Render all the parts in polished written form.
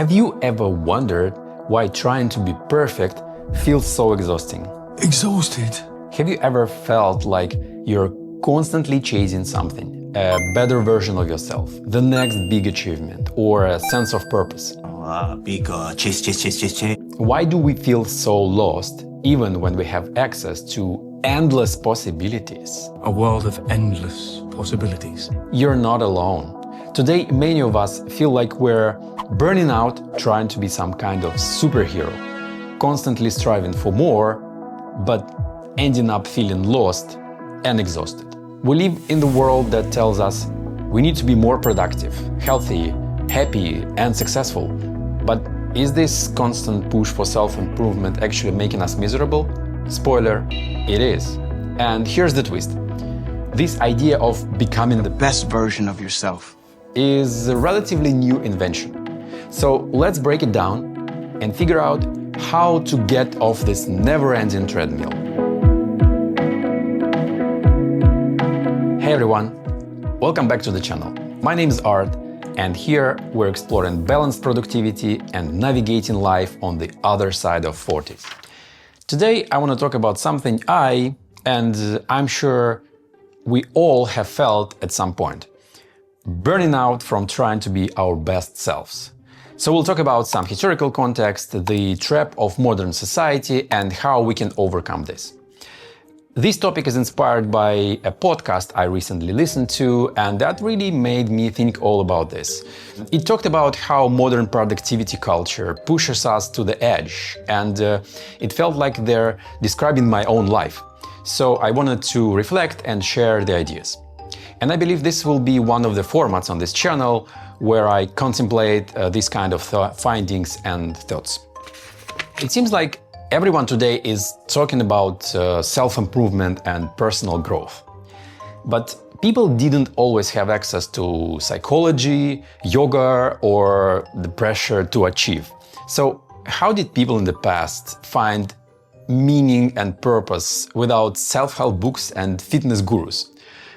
Have you ever wondered why trying to be perfect feels so exhausting? Exhausted? Have you ever felt like you're constantly chasing something, a better version of yourself, the next big achievement, or a sense of purpose? Big chase. Why do we feel so lost even when we have access to endless possibilities? A world of endless possibilities. You're not alone. Today, many of us feel like we're burning out trying to be some kind of superhero, constantly striving for more, but ending up feeling lost and exhausted. We live in the world that tells us we need to be more productive, healthy, happy, and successful. But is this constant push for self-improvement actually making us miserable? Spoiler, it is. And here's the twist. This idea of becoming the best version of yourself is a relatively new invention. So let's break it down and figure out how to get off this never-ending treadmill. Hey everyone, welcome back to the channel. My name is Art, and here we're exploring balanced productivity and navigating life on the other side of 40s. Today I want to talk about something I'm sure we all have felt at some point. Burning out from trying to be our best selves. So we'll talk about some historical context, the trap of modern society, and how we can overcome this. This topic is inspired by a podcast I recently listened to, and that really made me think all about this. It talked about how modern productivity culture pushes us to the edge, and it felt like they're describing my own life. So I wanted to reflect and share the ideas. And I believe this will be one of the formats on this channel where I contemplate this kind of findings and thoughts. It seems like everyone today is talking about self-improvement and personal growth. But people didn't always have access to psychology, yoga, or the pressure to achieve. So how did people in the past find meaning and purpose without self-help books and fitness gurus?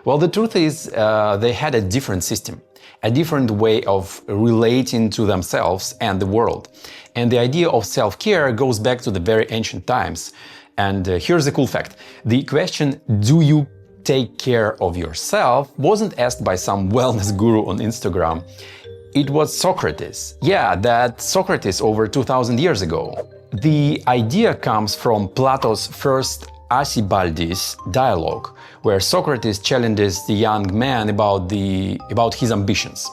Well, the truth is they had a different system, a different way of relating to themselves and the world. And the idea of self-care goes back to the very ancient times. And here's the cool fact. The question, do you take care of yourself, wasn't asked by some wellness guru on Instagram. It was Socrates. Yeah, that Socrates over 2000 years ago. The idea comes from Plato's first Alcibiades dialogue, where Socrates challenges the young man about his ambitions.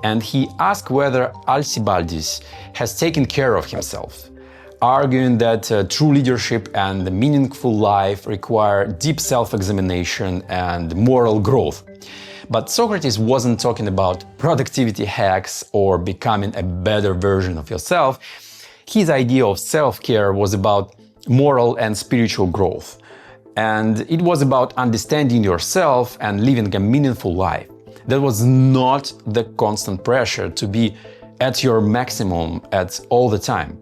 And he asks whether Alcibiades has taken care of himself, arguing that true leadership and a meaningful life require deep self-examination and moral growth. But Socrates wasn't talking about productivity hacks or becoming a better version of yourself. His idea of self-care was about moral and spiritual growth. And it was about understanding yourself and living a meaningful life. That was not the constant pressure to be at your maximum at all the time.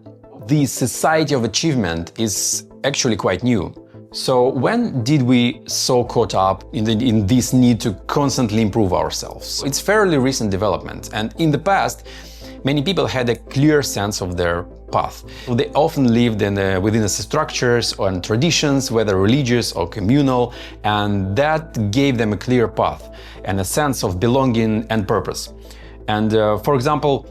The society of achievement is actually quite new. So when did we so caught up in this need to constantly improve ourselves? It's fairly recent development, and in the past, many people had a clear sense of their path. They often lived within the structures and traditions, whether religious or communal, and that gave them a clear path and a sense of belonging and purpose. And for example,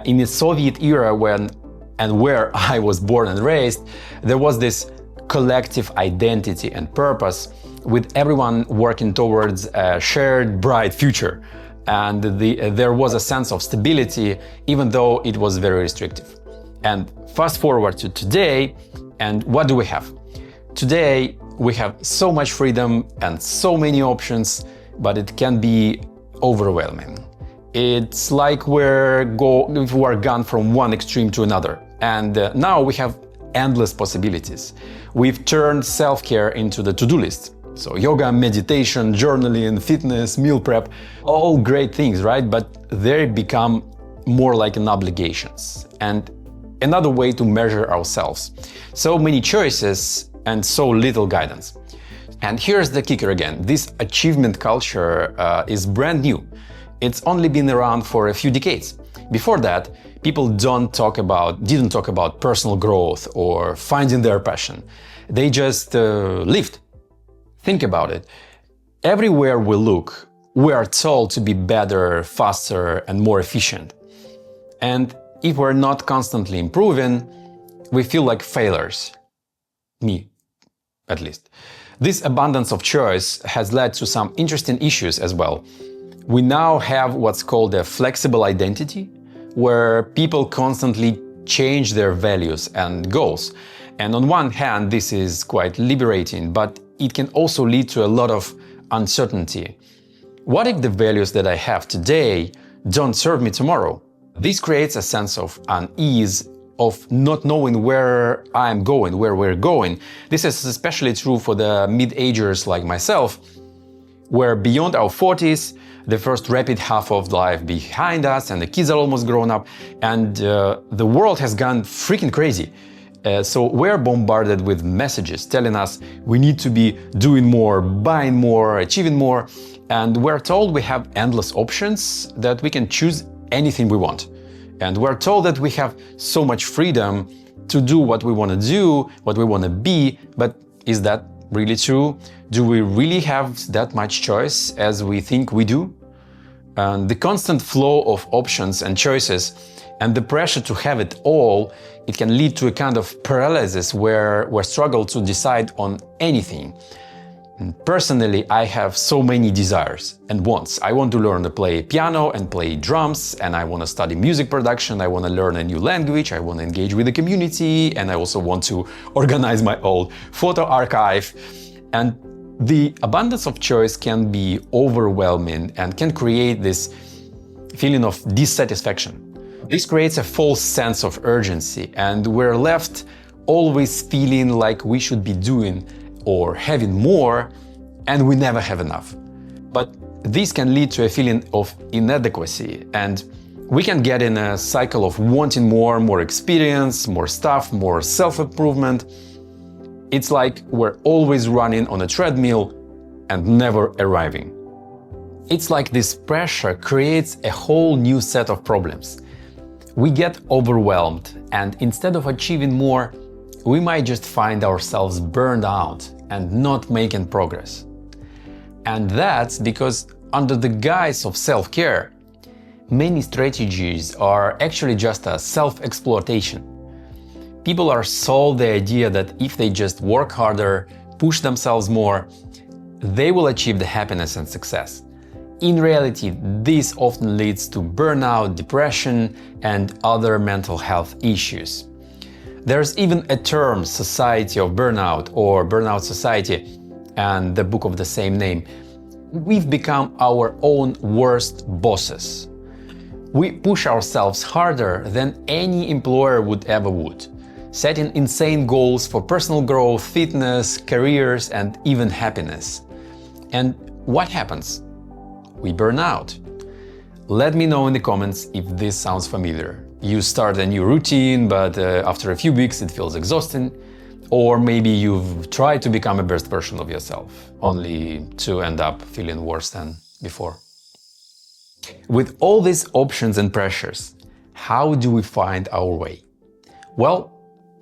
in the Soviet era where I was born and raised, there was this collective identity and purpose, with everyone working towards a shared bright future. And there was a sense of stability, even though it was very restrictive. And fast forward to today, and what do we have? Today, we have so much freedom and so many options, but it can be overwhelming. It's like we're gone from one extreme to another. And now we have endless possibilities. We've turned self-care into the to-do list. So yoga, meditation, journaling, fitness, meal prep, all great things, right? But they become more like an obligations and another way to measure ourselves. So many choices and so little guidance. And here's the kicker again. This achievement culture is brand new. It's only been around for a few decades. Before that, people didn't talk about personal growth or finding their passion. They just lived. Think about it. Everywhere we look, we are told to be better, faster, and more efficient. And if we're not constantly improving, we feel like failures. Me, at least. This abundance of choice has led to some interesting issues as well. We now have what's called a flexible identity, where people constantly change their values and goals. And on one hand, this is quite liberating, but it can also lead to a lot of uncertainty. What if the values that I have today don't serve me tomorrow? This creates a sense of unease, of not knowing where I'm going, where we're going. This is especially true for the mid-agers like myself, where beyond our 40s, the first rapid half of life behind us and the kids are almost grown up and the world has gone freaking crazy. So we're bombarded with messages telling us we need to be doing more, buying more, achieving more, and we're told we have endless options, that we can choose anything we want. And we're told that we have so much freedom to do what we want to do, what we want to be, but is that really true? Do we really have that much choice as we think we do? And the constant flow of options and choices and the pressure to have it all, it can lead to a kind of paralysis where we struggle to decide on anything. And personally, I have so many desires and wants. I want to learn to play piano and play drums, and I want to study music production, I want to learn a new language, I want to engage with the community, and I also want to organize my old photo archive. And the abundance of choice can be overwhelming and can create this feeling of dissatisfaction. This creates a false sense of urgency, and we're left always feeling like we should be doing or having more, and we never have enough. But this can lead to a feeling of inadequacy, and we can get in a cycle of wanting more experience, more stuff, more self-improvement. It's like we're always running on a treadmill and never arriving. It's like this pressure creates a whole new set of problems. We get overwhelmed, and instead of achieving more, we might just find ourselves burned out and not making progress. And that's because under the guise of self-care, many strategies are actually just a self-exploitation. People are sold the idea that if they just work harder, push themselves more, they will achieve the happiness and success. In reality, this often leads to burnout, depression, and other mental health issues. There's even a term, society of burnout or burnout society, and the book of the same name. We've become our own worst bosses. We push ourselves harder than any employer would, setting insane goals for personal growth, fitness, careers, and even happiness. And what happens? We burn out. Let me know in the comments if this sounds familiar. You start a new routine, but after a few weeks it feels exhausting. Or maybe you've tried to become a best version of yourself, only to end up feeling worse than before. With all these options and pressures, how do we find our way? Well,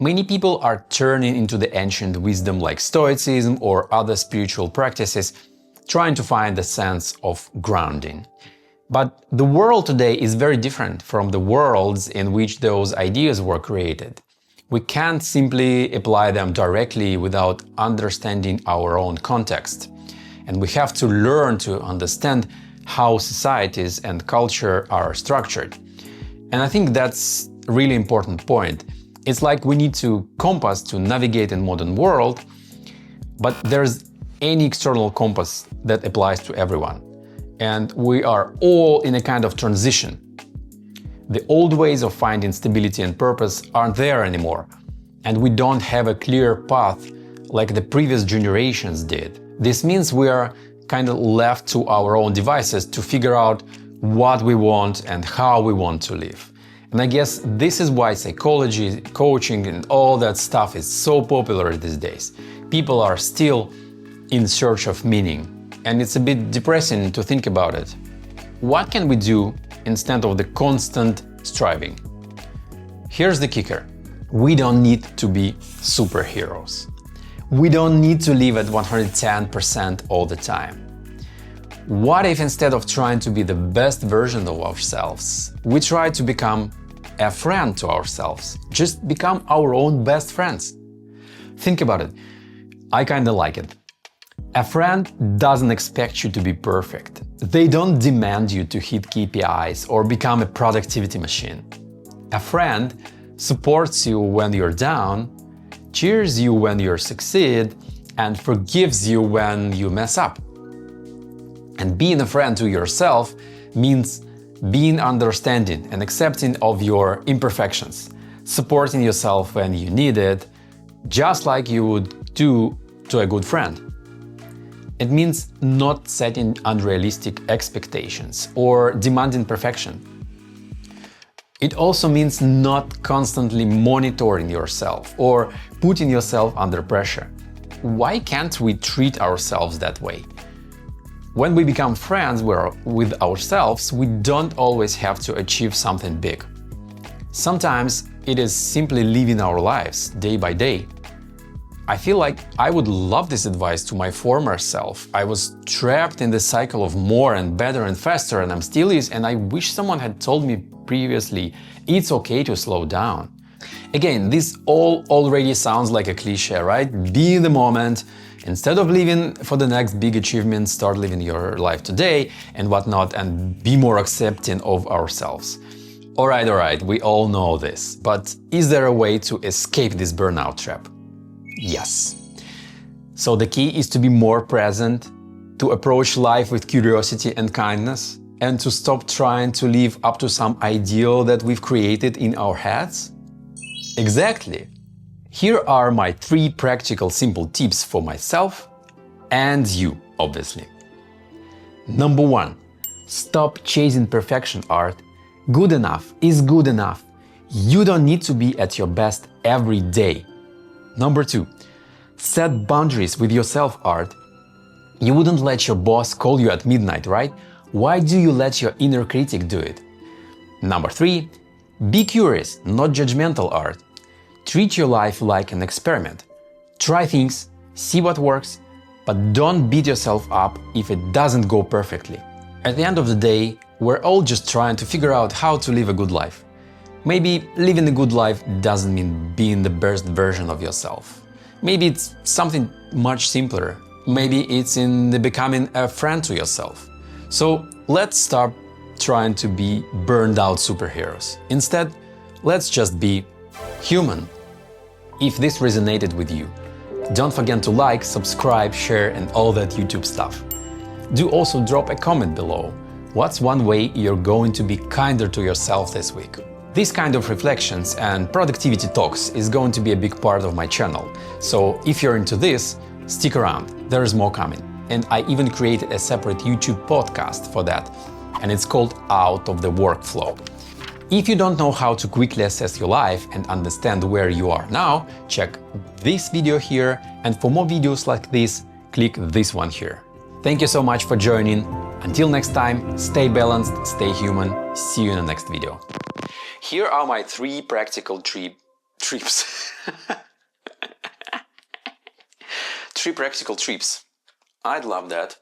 many people are turning into the ancient wisdom like Stoicism or other spiritual practices, trying to find a sense of grounding. But the world today is very different from the worlds in which those ideas were created. We can't simply apply them directly without understanding our own context. And we have to learn to understand how societies and culture are structured. And I think that's a really important point. It's like we need to compass to navigate in modern world, but there's any external compass that applies to everyone. And we are all in a kind of transition. The old ways of finding stability and purpose aren't there anymore, and we don't have a clear path like the previous generations did. This means we are kind of left to our own devices to figure out what we want and how we want to live. And I guess this is why psychology, coaching, and all that stuff is so popular these days. People are still in search of meaning. And it's a bit depressing to think about it. What can we do instead of the constant striving? Here's the kicker. We don't need to be superheroes. We don't need to live at 110% all the time. What if instead of trying to be the best version of ourselves, we try to become a friend to ourselves? Just become our own best friends. Think about it. I kinda like it. A friend doesn't expect you to be perfect. They don't demand you to hit KPIs or become a productivity machine. A friend supports you when you're down, cheers you when you succeed, and forgives you when you mess up. And being a friend to yourself means being understanding and accepting of your imperfections, supporting yourself when you need it, just like you would do to a good friend. It means not setting unrealistic expectations or demanding perfection. It also means not constantly monitoring yourself or putting yourself under pressure. Why can't we treat ourselves that way? When we become friends with ourselves, we don't always have to achieve something big. Sometimes it is simply living our lives day by day. I feel like I would love this advice to my former self. I was trapped in the cycle of more and better and faster, and I'm still is, and I wish someone had told me previously it's okay to slow down. Again, this all already sounds like a cliche, right? Be in the moment. Instead of living for the next big achievement, start living your life today and whatnot, and be more accepting of ourselves. Alright, we all know this, but is there a way to escape this burnout trap? Yes. So the key is to be more present, to approach life with curiosity and kindness, and to stop trying to live up to some ideal that we've created in our heads? Exactly. Here are my 3 practical simple tips for myself and you, obviously. Number 1. Stop chasing perfection, Art. Good enough is good enough. You don't need to be at your best every day. Number 2. Set boundaries with yourself, Art. You wouldn't let your boss call you at midnight, right? Why do you let your inner critic do it? Number 3. Be curious, not judgmental, Art. Treat your life like an experiment. Try things, see what works, but don't beat yourself up if it doesn't go perfectly. At the end of the day, we're all just trying to figure out how to live a good life. Maybe living a good life doesn't mean being the best version of yourself. Maybe it's something much simpler. Maybe it's in the becoming a friend to yourself. So let's stop trying to be burned out superheroes. Instead, let's just be human. If this resonated with you, don't forget to like, subscribe, share, and all that YouTube stuff. Do also drop a comment below. What's one way you're going to be kinder to yourself this week? This kind of reflections and productivity talks is going to be a big part of my channel. So if you're into this, stick around, there is more coming. And I even created a separate YouTube podcast for that, and it's called Out of the Workflow. If you don't know how to quickly assess your life and understand where you are now, check this video here, and for more videos like this, click this one here. Thank you so much for joining. Until next time, stay balanced, stay human. See you in the next video. Here are my 3 practical trips. 3 practical trips. I'd love that.